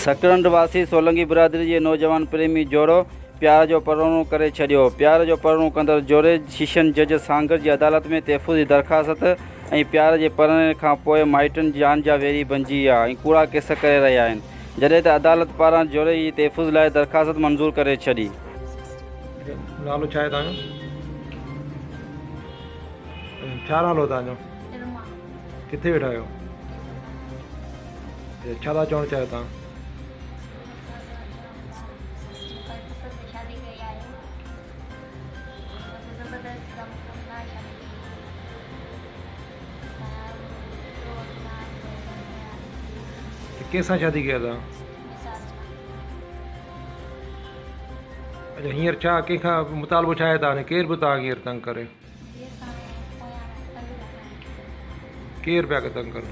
सकरंड वासी सोलंकी बिरादरी के नौजवान प्रेमी जोड़ो प्यार जो परवणो करे छॾियो। प्यार जो परवणो कंदड़ जोड़े शीशन जज सांगर की अदालत में तहफ़ुज़ की दरख़्वास्त और प्यार के परणे खां पोइ माइटनि जान जा वेरी बणिजी विया ऐं कूड़ा केस करे रहिया आहिनि, जॾहिं त अदालत पारां जोड़े जी तहफ़ुज़ लाइ दरख़्वास्त मंज़ूर करे छॾी। नालो छा आहे तव्हांजो? छा नालो तव्हांजो? किथे वेठा आहियो? छा था चवणु चाहियो तव्हां? कंहिंसां शादी कया था? अच्छा, हींअर छा कंहिंखां मुतालबो छा आहे तव्हांखे? केरु बि तव्हांखे हींअर तंग करे? केरु पिया तंग करे?